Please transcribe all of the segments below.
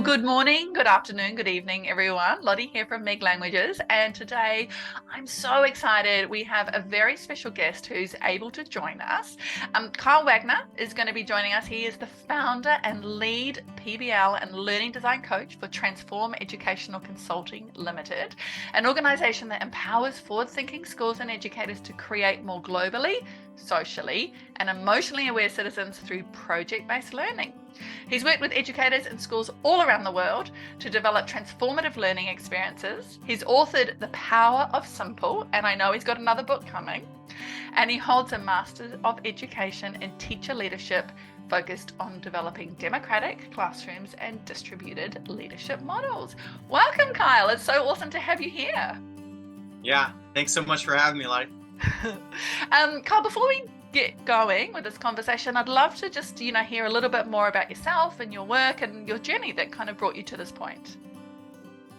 Good morning, good afternoon, good evening, everyone. Lottie here from Meg Languages, and today I'm so excited. We have a very special guest who's able to join us. Kyle Wagner is going to be joining us. He is the founder and lead PBL and learning design coach for Transform Educational Consulting Limited, an organization that empowers forward-thinking schools and educators to create more globally, socially, and emotionally aware citizens through project-based learning. He's worked with educators in schools all around the world to develop transformative learning experiences. He's authored The Power of Simple, and I know he's got another book coming. And he holds a Master of Education in Teacher Leadership focused on developing democratic classrooms and distributed leadership models. Welcome, Kyle. It's so awesome to have you here. Yeah, thanks so much for having me, Lottie. Kyle, before we get going with this conversation, I'd love to just, hear a little bit more about yourself and your work and your journey that kind of brought you to this point.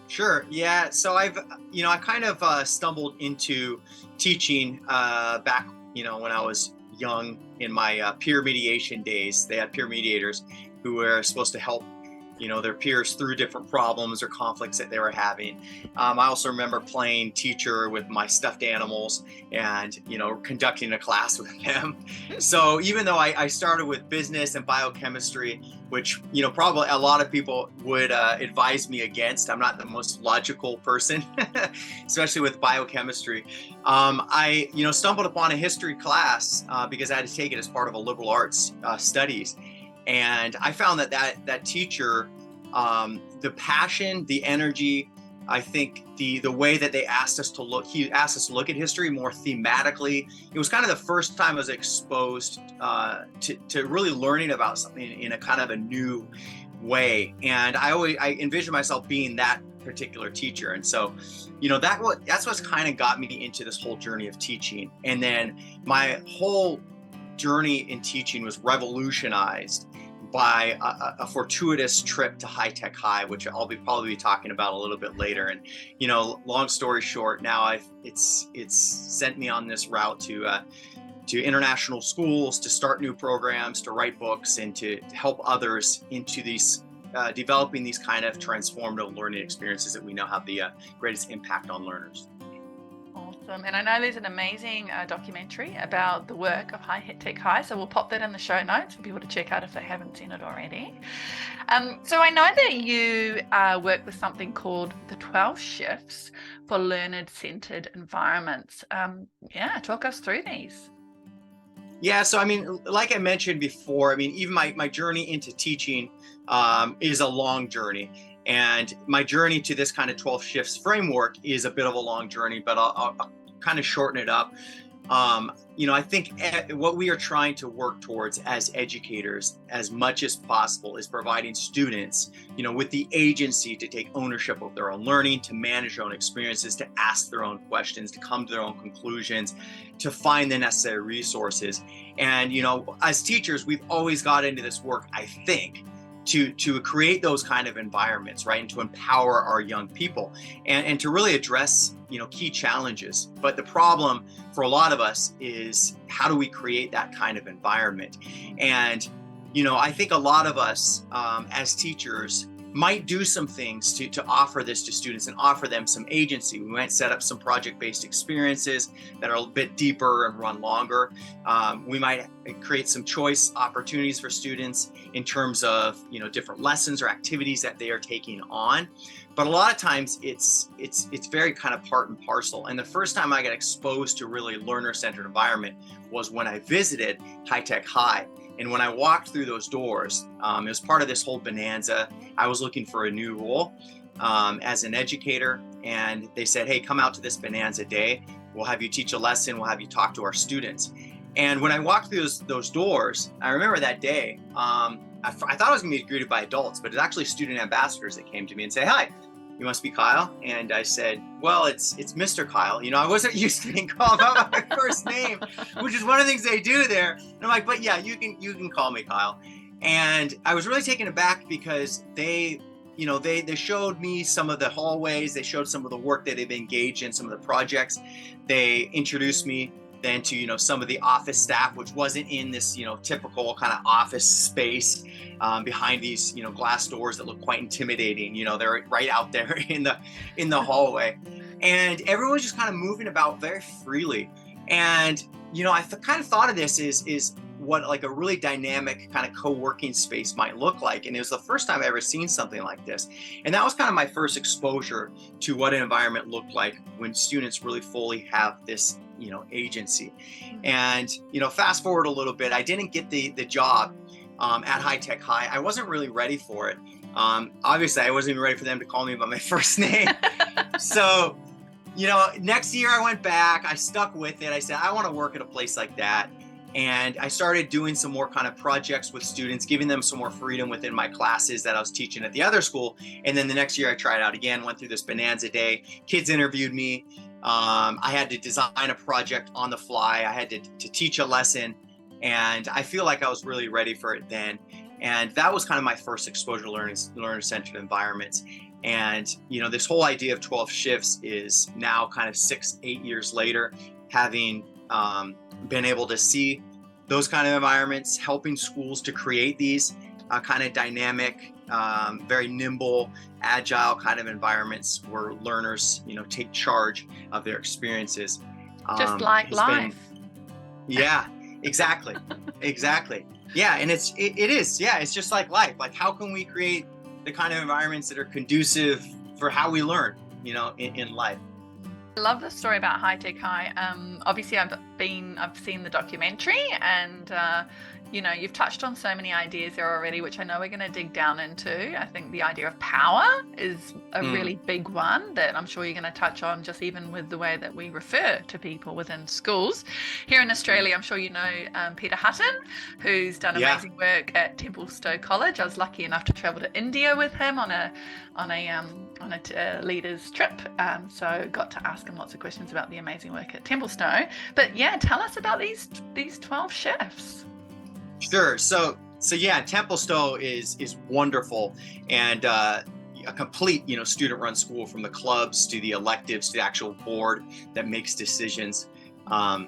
Sure. Yeah. So I kind of stumbled into teaching back, when I was young in my peer mediation days. They had peer mediators who were supposed to help their peers through different problems or conflicts that they were having. I also remember playing teacher with my stuffed animals and, conducting a class with them. So even though I started with business and biochemistry, which, probably a lot of people would advise me against, I'm not the most logical person, especially with biochemistry. I, stumbled upon a history class because I had to take it as part of a liberal arts studies. And I found that teacher, the passion, the energy, I think the way that he asked us to look at history more thematically. It was kind of the first time I was exposed to really learning about something in a kind of a new way. And I envisioned myself being that particular teacher. And so, that's what's kind of got me into this whole journey of teaching. And then my whole journey in teaching was revolutionized by a fortuitous trip to High Tech High, which I'll probably be talking about a little bit later. And long story short, now it's sent me on this route to international schools, to start new programs, to write books, and to help others into these developing these kind of transformative learning experiences that we know have the greatest impact on learners. Awesome. And I know there's an amazing documentary about the work of High Tech High, so we'll pop that in the show notes for people to check out if they haven't seen it already. So I know that you work with something called the 12 Shifts for Learner-Centered Environments. Talk us through these. Yeah, so like I mentioned before, even my journey into teaching is a long journey. And my journey to this kind of 12 shifts framework is a bit of a long journey, but I'll kind of shorten it up. I think what we are trying to work towards as educators as much as possible is providing students, with the agency to take ownership of their own learning, to manage their own experiences, to ask their own questions, to come to their own conclusions, to find the necessary resources. And, as teachers, we've always got into this work, I think, to create those kind of environments, right? And to empower our young people and to really address, key challenges. But the problem for a lot of us is, how do we create that kind of environment? And, I think a lot of us as teachers might do some things to offer this to students and offer them some agency. We might set up some project-based experiences that are a bit deeper and run longer. We might create some choice opportunities for students in terms of, different lessons or activities that they are taking on. But a lot of times it's very kind of part and parcel. And the first time I got exposed to really learner-centered environment was when I visited High Tech High. And when I walked through those doors, it was part of this whole bonanza. I was looking for a new role as an educator, and they said, hey, come out to this bonanza day. We'll have you teach a lesson. We'll have you talk to our students. And when I walked through those doors, I remember that day, I thought I was going to be greeted by adults, but it's actually student ambassadors that came to me and say, hi, you must be Kyle? And I said, well, it's Mr. Kyle. I wasn't used to being called by my first name, which is one of the things they do there. And I'm like, but yeah, you can call me Kyle. And I was really taken aback because they showed me some of the hallways. They showed some of the work that they've engaged in, some of the projects. They introduced me then to, some of the office staff, which wasn't in this, typical kind of office space, behind these, glass doors that look quite intimidating. They're right out there in the hallway, and everyone's just kind of moving about very freely. And, I kind of thought of this is what like a really dynamic kind of co-working space might look like. And it was the first time I ever seen something like this. And that was kind of my first exposure to what an environment looked like when students really fully have this, agency. And, fast forward a little bit, I didn't get the job at High Tech High. I wasn't really ready for it. Obviously, I wasn't even ready for them to call me by my first name. So, next year I went back, I stuck with it. I said, I want to work at a place like that. And I started doing some more kind of projects with students, giving them some more freedom within my classes that I was teaching at the other school. And then the next year I tried out again, went through this Bonanza Day. Kids interviewed me. I had to design a project on the fly. I had to teach a lesson. And I feel like I was really ready for it then. And that was kind of my first exposure to learner-centered environments. And, this whole idea of 12 shifts is now kind of 6-8 years later, having been able to see those kind of environments, helping schools to create these kind of dynamic, very nimble, agile kind of environments where learners, take charge of their experiences. Just like life. Yeah, exactly. Exactly. Yeah. And it is. Yeah. It's just like life. Like, how can we create the kind of environments that are conducive for how we learn, in life? I love the story about High Tech High. Obviously, I've seen the documentary, and you've touched on so many ideas there already, which I know we're going to dig down into. I think the idea of power is a really big one that I'm sure you're going to touch on, just even with the way that we refer to people within schools. Here in Australia, I'm sure you know Peter Hutton, who's done amazing work at Templestowe College. I was lucky enough to travel to India with him on a leader's trip, so got to ask him lots of questions about the amazing work at Templestowe. But yeah, tell us about these 12 shifts. Sure. So yeah, Templestowe is wonderful, and a complete, student-run school, from the clubs to the electives to the actual board that makes decisions.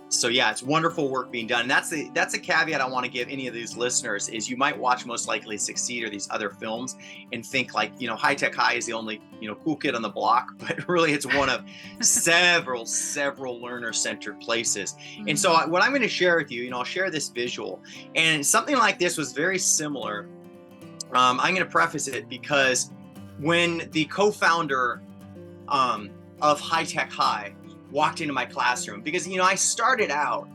So yeah, it's wonderful work being done. And that's a caveat I want to give any of these listeners is you might watch Most Likely to Succeed or these other films and think like, High Tech High is the only, cool kid on the block, but really it's one of several learner-centered places. Mm-hmm. And so what I'm going to share with you, I'll share this visual, and something like this was very similar. I'm going to preface it because when the co-founder of High Tech High walked into my classroom, because I started out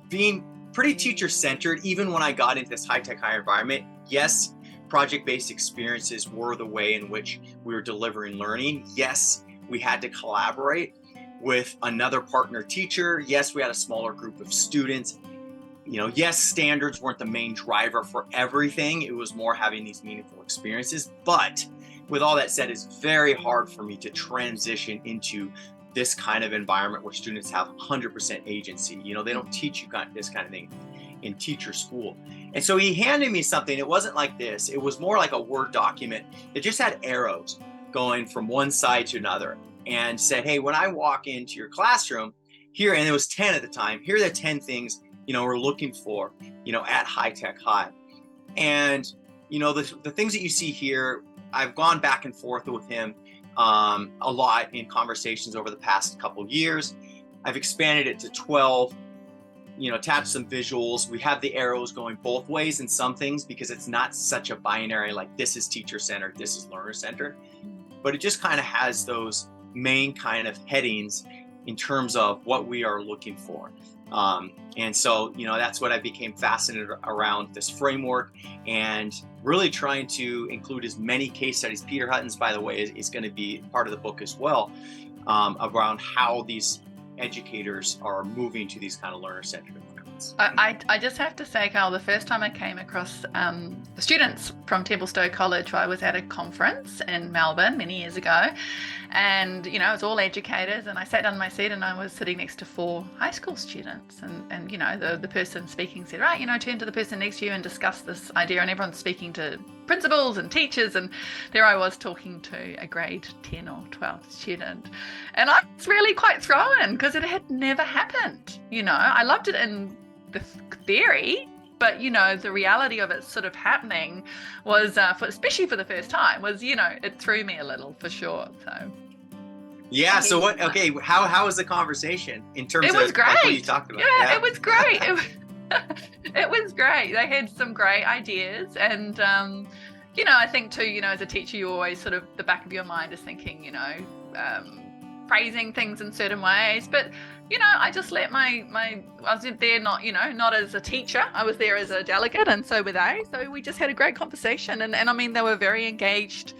being pretty teacher-centered even when I got into this High Tech High environment. Yes, project-based experiences were the way in which we were delivering learning. Yes, we had to collaborate with another partner teacher. Yes, we had a smaller group of students. Yes, standards weren't the main driver for everything. It was more having these meaningful experiences. But with all that said, it's very hard for me to transition into this kind of environment where students have 100% agency. They don't teach you this kind of thing in teacher school. And so he handed me something. It wasn't like this. It was more like a Word document that just had arrows going from one side to another, and said, hey, when I walk into your classroom here, and it was 10 at the time, here are the 10 things, we're looking for, at High Tech High. And, the things that you see here, I've gone back and forth with him a lot in conversations over the past couple of years. I've expanded it to 12, attached some visuals. We have the arrows going both ways in some things because it's not such a binary, like this is teacher-centered, this is learner-centered, but it just kind of has those main kind of headings in terms of what we are looking for. And so, that's what I became fascinated around this framework, and really trying to include as many case studies. Peter Hutton's, by the way, is going to be part of the book as well, around how these educators are moving to these kind of learner-centered environments. I just have to say, Kyle, the first time I came across the students from Templestowe College, I was at a conference in Melbourne many years ago, and it was all educators, and I sat down in my seat and I was sitting next to 4 high school students, and the person speaking said, right, turn to the person next to you and discuss this idea, and everyone's speaking to principals and teachers, and there I was talking to a grade 10 or 12 student, and I was really quite thrown because it had never happened. I loved it in the theory, but the reality of it sort of happening was especially for the first time was it threw me a little, for sure. So yeah, so how was the conversation in terms it was of great. like what you talked about? Yeah, it was great. It was great. They had some great ideas, and I think too, as a teacher, you always sort of, the back of your mind is thinking, praising things in certain ways. But I just let I was there not as a teacher, I was there as a delegate, and so were they. So we just had a great conversation, and I mean, they were very engaged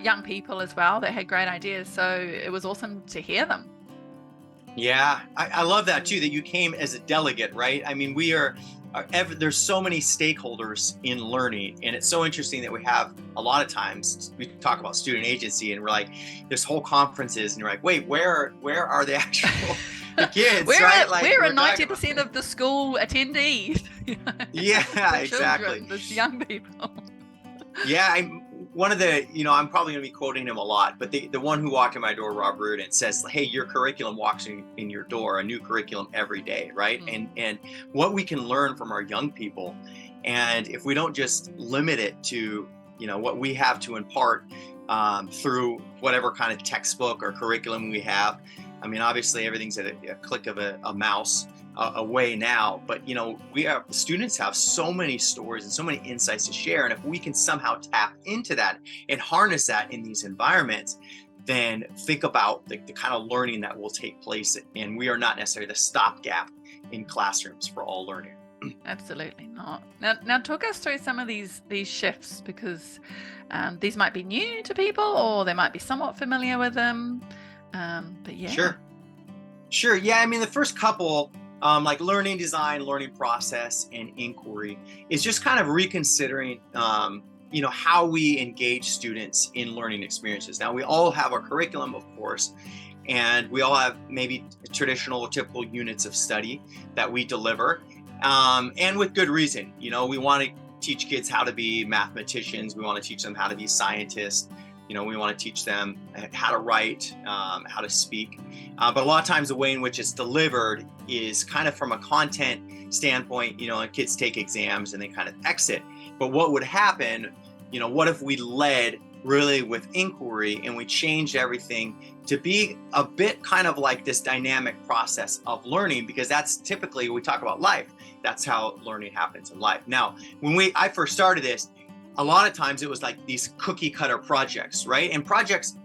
young people as well. They had great ideas, so it was awesome to hear them. Yeah, I love that too, that you came as a delegate, right? I mean, there's so many stakeholders in learning, and it's so interesting that we have a lot of times we talk about student agency, and we're like, there's whole conferences, and you're like, wait, where are the actual the kids? We're right? at, we're at 90% of the school attendees. Yeah, the exactly. Children, the young people. Yeah, one of the, I'm probably going to be quoting him a lot, but the one who walked in my door, Rob Rudin, says, hey, your curriculum walks in your door, a new curriculum every day, right? Mm. And what we can learn from our young people, and if we don't just limit it to, what we have to impart through whatever kind of textbook or curriculum we have. I mean, obviously everything's at a click of a mouse away now, but students have so many stories and so many insights to share, and if we can somehow tap into that and harness that in these environments, then think about the kind of learning that will take place, and we are not necessarily the stopgap in classrooms for all learning. Absolutely not. Now talk us through some of these shifts, because these might be new to people, or they might be somewhat familiar with them, but yeah. Sure. Yeah, I mean, the first couple, like learning design, learning process, and inquiry, is just kind of reconsidering, how we engage students in learning experiences. Now, we all have our curriculum, of course, and we all have maybe traditional or typical units of study that we deliver, and with good reason. We want to teach kids how to be mathematicians. We want to teach them how to be scientists. We want to teach them how to write, how to speak. But a lot of times the way in which it's delivered is kind of from a content standpoint, and kids take exams and they kind of exit. But what would happen, what if we led really with inquiry, and we changed everything to be a bit kind of like this dynamic process of learning, because that's typically, when we talk about life, that's how learning happens in life. Now, when I first started this, a lot of times it was like these cookie cutter projects, right? And projects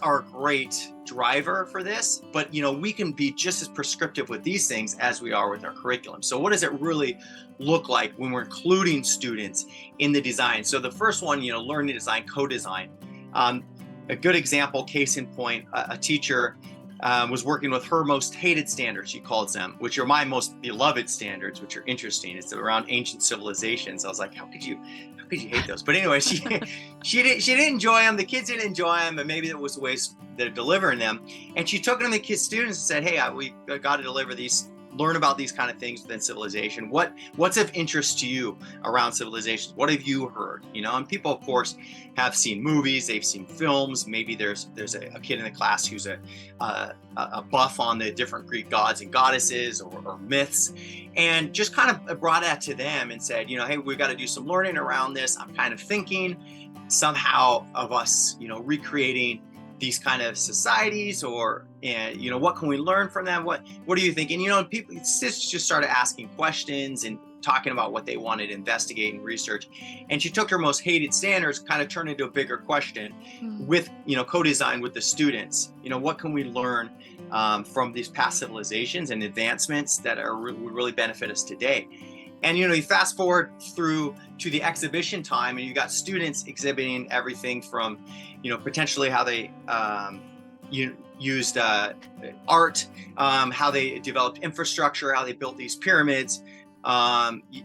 are a great driver for this, but we can be just as prescriptive with these things as we are with our curriculum. So what does it really look like when we're including students in the design? So the first one, learning design, co-design. A good example, case in point, a teacher was working with her most hated standards, she calls them, which are my most beloved standards, which are interesting. It's around ancient civilizations. I was like, how could you hate those? But anyway, she didn't enjoy them. The kids didn't enjoy them, and maybe that was the ways they're delivering them. And she took them to the kids, students, and said, hey, we got to deliver these, learn about these kind of things within civilization. What's of interest to you around civilizations? What have you heard? And people, of course, have seen movies, they've seen films. Maybe there's a kid in the class who's a buff on the different Greek gods and goddesses or myths, and just kind of brought that to them and said, hey, we've got to do some learning around this. I'm kind of thinking somehow of us, recreating these kind of societies, or what can we learn from them? What do you think? And people just started asking questions and talking about what they wanted to investigate and research. And she took her most hated standards, kind of turned into a bigger question with co-design with the students. What can we learn from these past civilizations and advancements that would really benefit us today? And you fast forward through to the exhibition time, and you got students exhibiting everything from potentially how they used art, how they developed infrastructure, how they built these pyramids,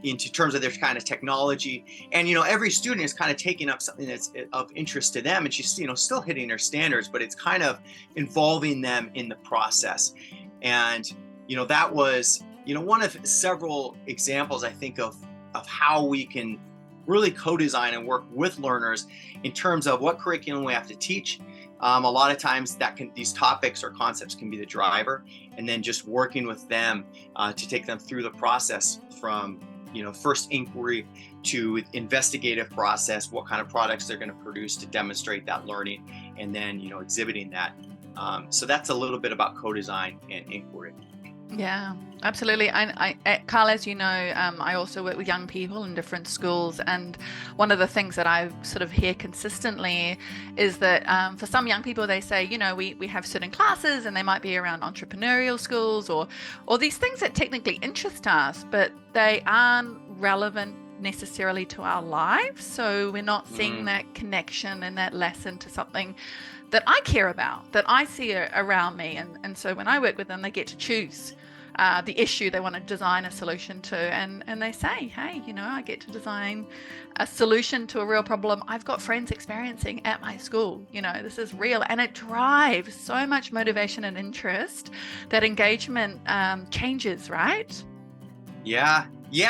into terms of their kind of technology. And every student is kind of taking up something that's of interest to them, and she's still hitting their standards, but it's kind of involving them in the process. And that was one of several examples, I think, of how we can really co-design and work with learners in terms of what curriculum we have to teach. A lot of times these topics or concepts can be the driver, and then just working with them to take them through the process from first inquiry to investigative process, what kind of products they're going to produce to demonstrate that learning, and then exhibiting that. So that's a little bit about co-design and inquiry. Yeah, absolutely. Carl, as you know, I also work with young people in different schools, and one of the things that I sort of hear consistently is that for some young people, they say, we have certain classes, and they might be around entrepreneurial schools or these things that technically interest us, but they aren't relevant necessarily to our lives. So we're not seeing that connection and that lesson to something that I care about, that I see around me. And so when I work with them, they get to choose the issue they want to design a solution to. And they say, hey, I get to design a solution to a real problem I've got friends experiencing at my school. This is real. And it drives so much motivation and interest that engagement changes, right? Yeah.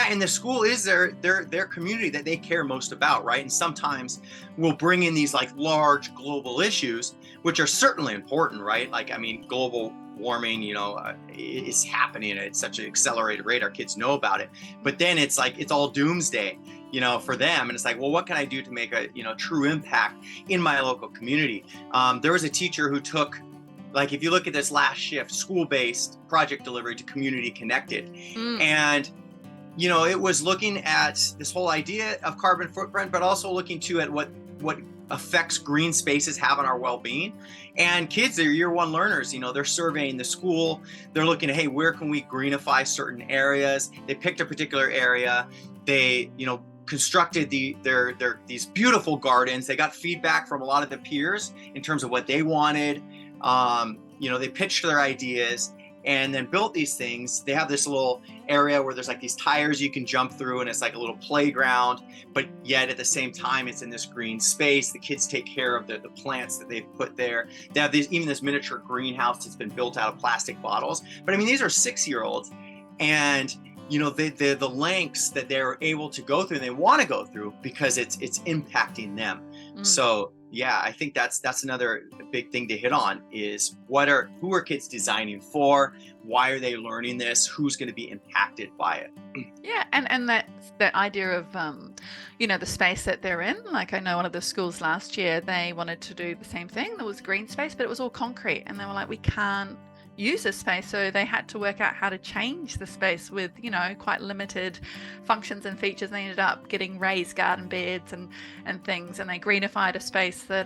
And the school is their community that they care most about, right? And sometimes we'll bring in these like large global issues, which are certainly important, right? Like, global warming, is happening at such an accelerated rate. Our kids know about it, but then it's like, it's all doomsday, for them. And it's like, well, what can I do to make a, true impact in my local community? There was a teacher who took, like, if you look at this last shift, school-based project delivery to community connected. And it was looking at this whole idea of carbon footprint, but also looking at what effects green spaces have on our well-being. And kids, they're year one learners, they're surveying the school. They're looking at, hey, where can we greenify certain areas? They picked a particular area. They, constructed these beautiful gardens. They got feedback from a lot of the peers in terms of what they wanted. They pitched their ideas and then built these things. They have this little area where there's like these tires you can jump through, and it's like a little playground, but yet at the same time, it's in this green space. The kids take care of the plants that they've put there. They have even this miniature greenhouse that's been built out of plastic bottles. But these are 6-year-olds, and the lengths that they're able to go through, and they want to go through because it's impacting them. So yeah, I think that's another big thing to hit on is who are kids designing for? Why are they learning this? Who's going to be impacted by it? Yeah, and that idea of the space that they're in. Like, I know one of the schools last year, they wanted to do the same thing. There was green space, but it was all concrete, and they were like, we can't use this space, so they had to work out how to change the space with quite limited functions and features. They ended up getting raised garden beds and things, and they greenified a space that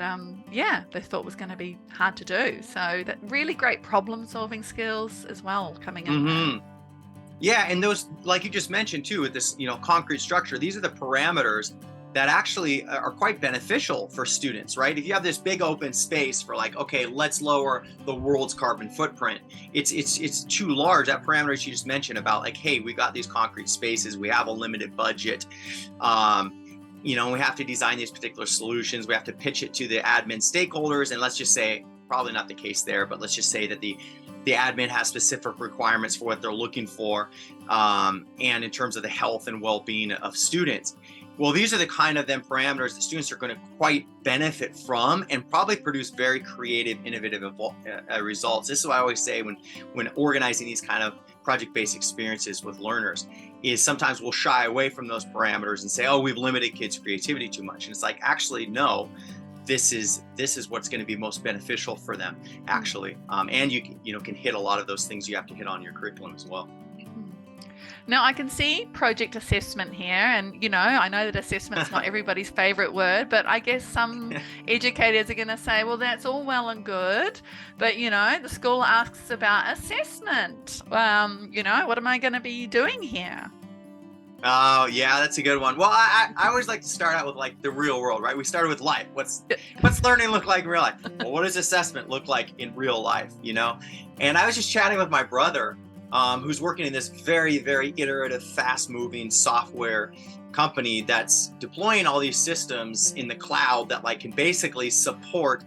they thought was going to be hard to do. So that really great problem solving skills as well coming in. Yeah, and those, like you just mentioned too, with this concrete structure, these are the parameters that actually are quite beneficial for students, right? If you have this big open space for like, okay, let's lower the world's carbon footprint, it's too large. That parameter you just mentioned about like, hey, we got these concrete spaces, we have a limited budget, we have to design these particular solutions, we have to pitch it to the admin stakeholders, and let's just say, probably not the case there, but let's just say that the admin has specific requirements for what they're looking for, and in terms of the health and well-being of students. Well, these are the kind of parameters that students are going to quite benefit from and probably produce very creative, innovative results. This is what I always say when organizing these kind of project-based experiences with learners, is sometimes we'll shy away from those parameters and say, oh, we've limited kids' creativity too much. And it's like, actually, no, this is what's going to be most beneficial for them, actually. And you can hit a lot of those things you have to hit on your curriculum as well. Now, I can see project assessment here, and I know that assessment is not everybody's favorite word, but I guess some educators are going to say, well, that's all well and good, but the school asks about assessment. What am I going to be doing here? Oh, yeah, that's a good one. Well, I always like to start out with like the real world, right? We started with life. What's learning look like in real life? Well, what does assessment look like in real life? And I was just chatting with my brother, who's working in this very, very iterative, fast-moving software company that's deploying all these systems in the cloud that like can basically support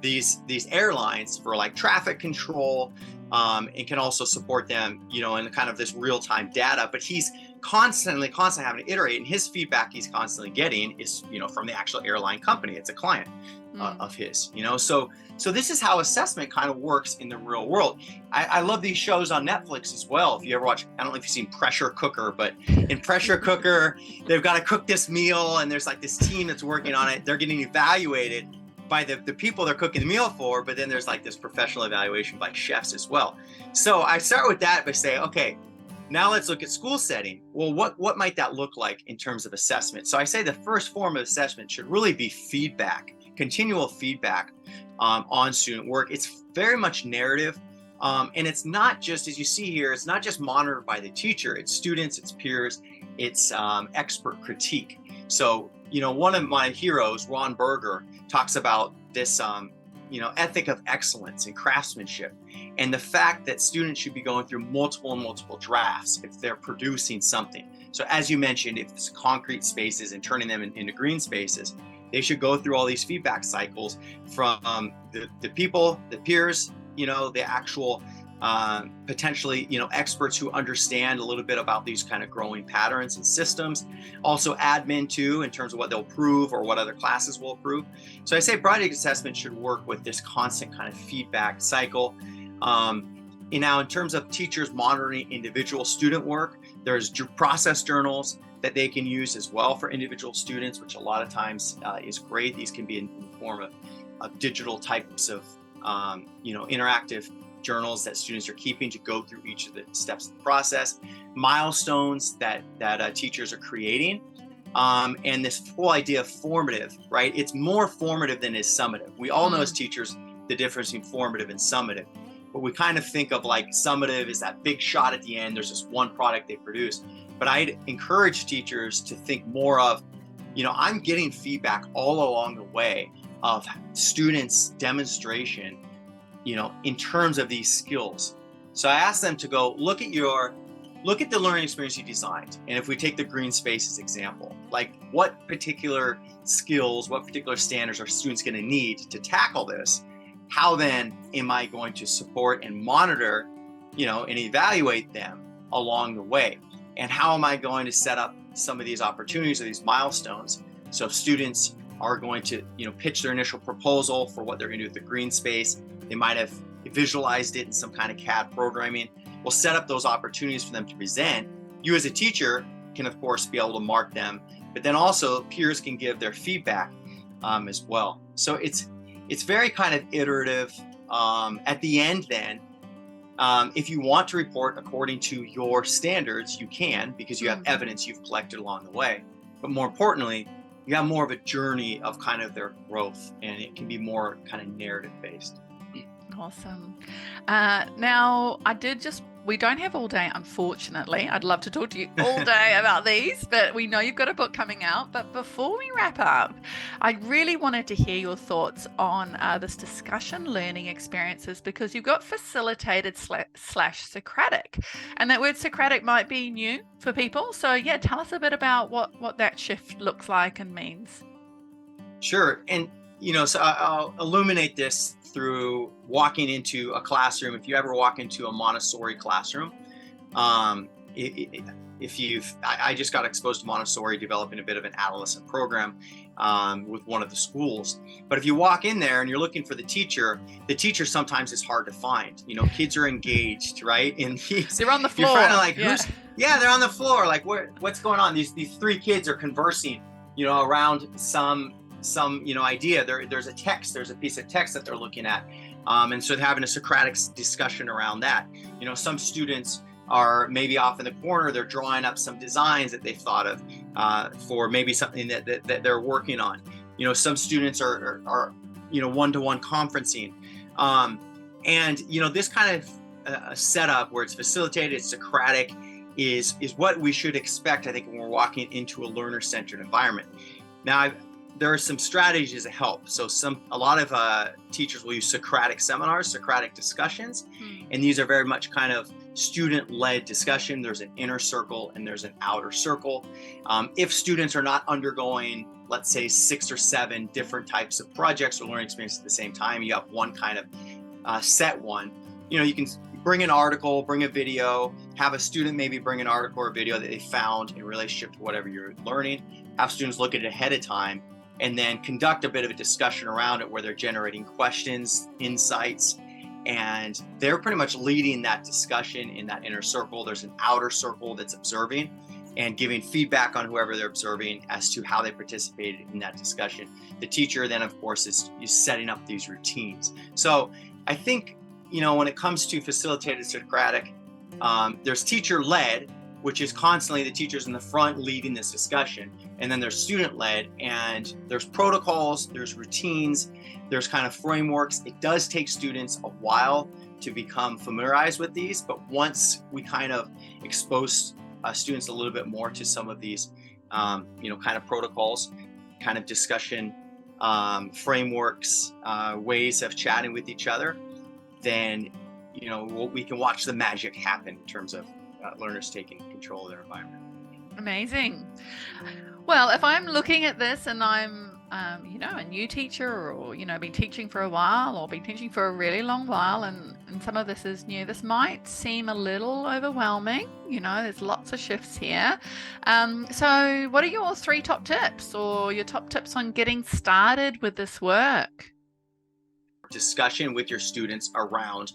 these airlines for like traffic control, and can also support them, in kind of this real-time data. But he's constantly having to iterate, and his feedback he's constantly getting is, from the actual airline company. It's a client of his, so this is how assessment kind of works in the real world. I love these shows on Netflix as well. If you ever watch, I don't know if you've seen Pressure Cooker, but in Pressure Cooker, they've got to cook this meal, and there's like this team that's working on it. They're getting evaluated by the people they're cooking the meal for, but then there's like this professional evaluation by chefs as well. So I start with that by saying, okay, now let's look at school setting. Well, what might that look like in terms of assessment? So I say the first form of assessment should really be feedback, continual feedback on student work. It's very much narrative. And it's not just, as you see here, it's not just monitored by the teacher, it's students, it's peers, it's expert critique. So, one of my heroes, Ron Berger, talks about this, ethic of excellence and craftsmanship, and the fact that students should be going through multiple drafts if they're producing something. So as you mentioned, if it's concrete spaces and turning them into green spaces, they should go through all these feedback cycles from the people, the peers, the actual potentially, experts who understand a little bit about these kind of growing patterns and systems. Also admin too, in terms of what they'll approve or what other classes will approve. So I say project assessment should work with this constant kind of feedback cycle. Now, in terms of teachers monitoring individual student work, there's process journals that they can use as well for individual students, which a lot of times is great. These can be in the form of digital types of, interactive journals that students are keeping to go through each of the steps of the process, milestones that teachers are creating, and this whole idea of formative, right? It's more formative than is summative. We all know as teachers the difference between formative and summative, but we kind of think of like summative is that big shot at the end. There's just one product they produce. But I'd encourage teachers to think more of, I'm getting feedback all along the way of students' demonstration, in terms of these skills. So I asked them to go look at the learning experience you designed. And if we take the green spaces example, like what particular skills, what particular standards are students going to need to tackle this? How then am I going to support and monitor, and evaluate them along the way? And how am I going to set up some of these opportunities or these milestones? So if students are going to, pitch their initial proposal for what they're going to do with the green space, they might have visualized it in some kind of CAD programming. We'll set up those opportunities for them to present. You as a teacher can, of course, be able to mark them, but then also peers can give their feedback as well. So it's very kind of iterative. At the end then, if you want to report according to your standards, you can, because you have evidence you've collected along the way. But more importantly, you have more of a journey of kind of their growth, and it can be more kind of narrative based. Awesome. Now, we don't have all day, unfortunately. I'd love to talk to you all day about these, but we know you've got a book coming out. But before we wrap up, I really wanted to hear your thoughts on this discussion learning experiences, because you've got facilitated slash Socratic, and that word Socratic might be new for people. So yeah, tell us a bit about what that shift looks like and means. Sure. And, so I'll illuminate this through walking into a classroom. If you ever walk into a Montessori classroom, I just got exposed to Montessori, developing a bit of an adolescent program with one of the schools. But if you walk in there and you're looking for the teacher sometimes is hard to find. Kids are engaged, right? And they're on the floor. You're trying to they're on the floor. Like, what's going on? These three kids are conversing, around some idea. There's a text, there's a piece of text that they're looking at. And so they're having a Socratic discussion around that. Some students are maybe off in the corner, they're drawing up some designs that they've thought of for maybe something that they're working on. Some students are one-to-one conferencing. And this kind of a setup where it's facilitated, it's Socratic, is what we should expect, I think, when we're walking into a learner-centered environment. Now, there are some strategies that help. So a lot of teachers will use Socratic seminars, Socratic discussions, and these are very much kind of student-led discussion. There's an inner circle and there's an outer circle. If students are not undergoing, let's say, 6 or 7 different types of projects or learning experiences at the same time, you have one kind of set one. You can bring an article, bring a video, have a student maybe bring an article or video that they found in relationship to whatever you're learning, have students look at it ahead of time, and then conduct a bit of a discussion around it where they're generating questions, insights, and they're pretty much leading that discussion in that inner circle. There's an outer circle that's observing and giving feedback on whoever they're observing as to how they participated in that discussion. The teacher then, of course, is setting up these routines. So I think, when it comes to facilitated Socratic, there's teacher-led, which is constantly the teachers in the front leading this discussion. And then there's student-led, and there's protocols, there's routines, there's kind of frameworks. It does take students a while to become familiarized with these, but once we kind of expose students a little bit more to some of these, kind of protocols, kind of discussion frameworks, ways of chatting with each other, then, we can watch the magic happen in terms of learners taking control of their environment. Amazing. Well, if I'm looking at this and I'm, a new teacher, or, been teaching for a while, or been teaching for a really long while, and some of this is new, this might seem a little overwhelming. There's lots of shifts here. So what are your 3 top tips, or your top tips on getting started with this work? Discussion with your students around,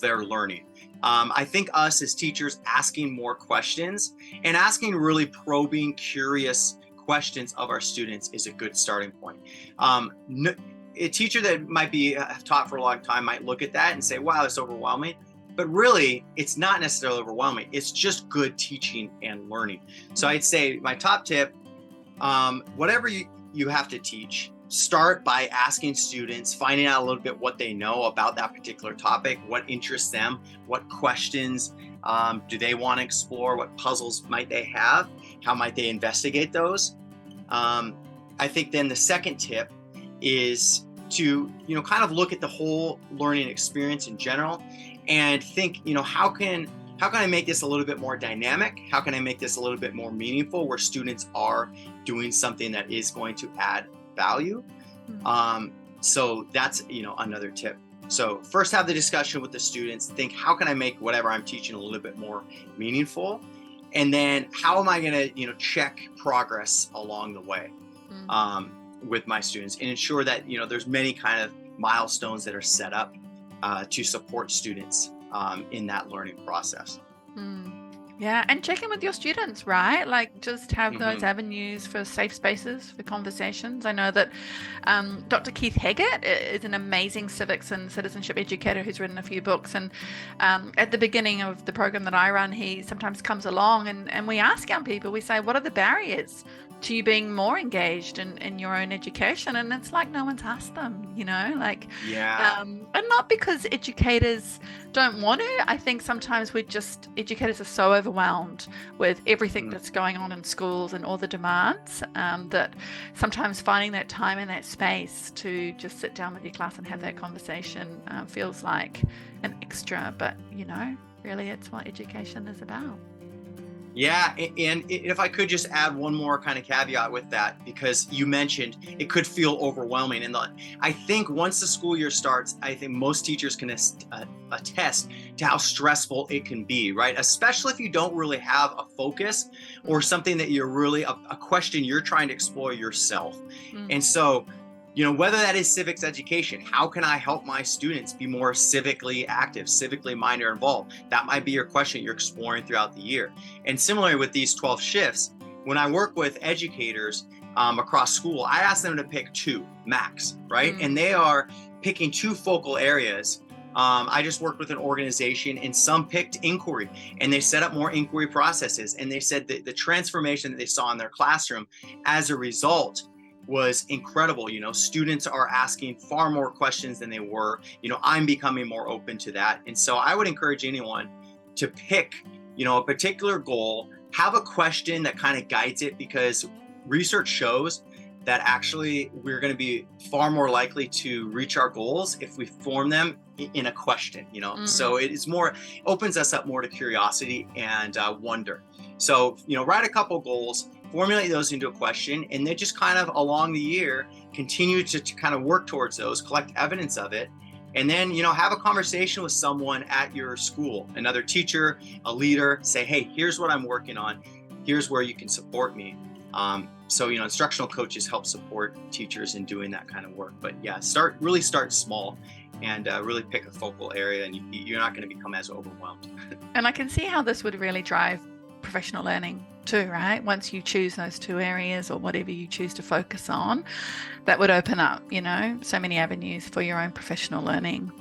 their learning. I think us as teachers asking more questions and asking really probing, curious questions of our students is a good starting point. A teacher that might be have taught for a long time might look at that and say, wow, it's overwhelming. But really, it's not necessarily overwhelming. It's just good teaching and learning. So I'd say my top tip, whatever you have to teach, start by asking students, finding out a little bit what they know about that particular topic, what interests them, what questions do they want to explore, what puzzles might they have, how might they investigate those. I think then the second tip is to, kind of look at the whole learning experience in general and think, how can I make this a little bit more dynamic? How can I make this a little bit more meaningful, where students are doing something that is going to add value? So that's, another tip. So first, have the discussion with the students. Think, how can I make whatever I'm teaching a little bit more meaningful? And then how am I going to, check progress along the way with my students, and ensure that, there's many kind of milestones that are set up to support students in that learning process. Yeah, and check in with your students, right? Like, just have those avenues for safe spaces, for conversations. I know that Dr. Keith Haggett is an amazing civics and citizenship educator who's written a few books. And at the beginning of the program that I run, he sometimes comes along and we ask young people, we say, what are the barriers to you being more engaged in your own education? And it's like no one's asked them, and not because educators don't want to. I think sometimes educators are so overwhelmed with everything that's going on in schools and all the demands, that sometimes finding that time and that space to just sit down with your class and have that conversation feels like an extra, but really it's what education is about. Yeah, and if I could just add one more kind of caveat with that, because you mentioned it could feel overwhelming. And I think once the school year starts, I think most teachers can attest to how stressful it can be, right? Especially if you don't really have a focus or something that you're really, a question you're trying to explore yourself. And so, whether that is civics education, how can I help my students be more civically active, civically minded or involved? That might be your question you're exploring throughout the year. And similarly with these 12 shifts, when I work with educators across school, I ask them to pick 2 max, right? And they are picking 2 focal areas. I just worked with an organization, and some picked inquiry, and they set up more inquiry processes. And they said that the transformation that they saw in their classroom as a result was incredible. Students are asking far more questions than they were. I'm becoming more open to that. And so I would encourage anyone to pick, a particular goal, have a question that kind of guides it, because research shows that actually we're going to be far more likely to reach our goals if we form them in a question, So it is more, opens us up more to curiosity and wonder. So, write a couple goals, formulate those into a question, and then just kind of along the year, continue to kind of work towards those, collect evidence of it, And then, have a conversation with someone at your school, another teacher, a leader. Say, hey, here's what I'm working on. Here's where you can support me. So, instructional coaches help support teachers in doing that kind of work. But yeah, really start small and really pick a focal area, and you're not going to become as overwhelmed. And I can see how this would really drive professional learning too, right? Once you choose those 2 areas or whatever you choose to focus on, that would open up, so many avenues for your own professional learning.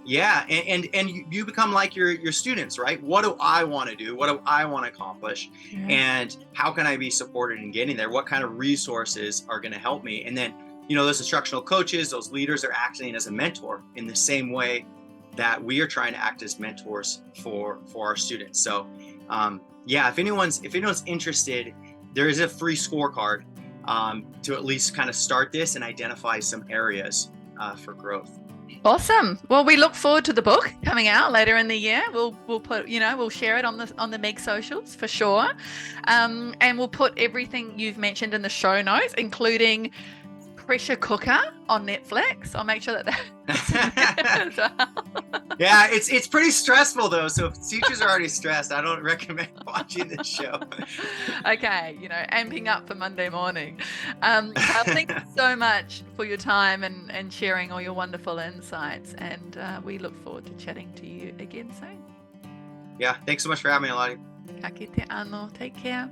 Yeah, and you become like your students, right? What do I want to do? What do I want to accomplish? Yeah. And how can I be supported in getting there? What kind of resources are going to help me? And then, those instructional coaches, those leaders are acting as a mentor in the same way that we are trying to act as mentors for our students. So, if anyone's interested, there is a free scorecard to at least kind of start this and identify some areas for growth. Awesome. Well, we look forward to the book coming out later in the year. We'll put, we'll share it on the Meg socials for sure. And we'll put everything you've mentioned in the show notes, including Pressure Cooker on Netflix. I'll make sure that as well. Yeah, it's pretty stressful though. So if teachers are already stressed, I don't recommend watching this show. Okay, amping up for Monday morning. Kyle, thank you so much for your time and sharing all your wonderful insights. And we look forward to chatting to you again soon. Yeah, thanks so much for having me, Lottie. Ka kite ano. Take care.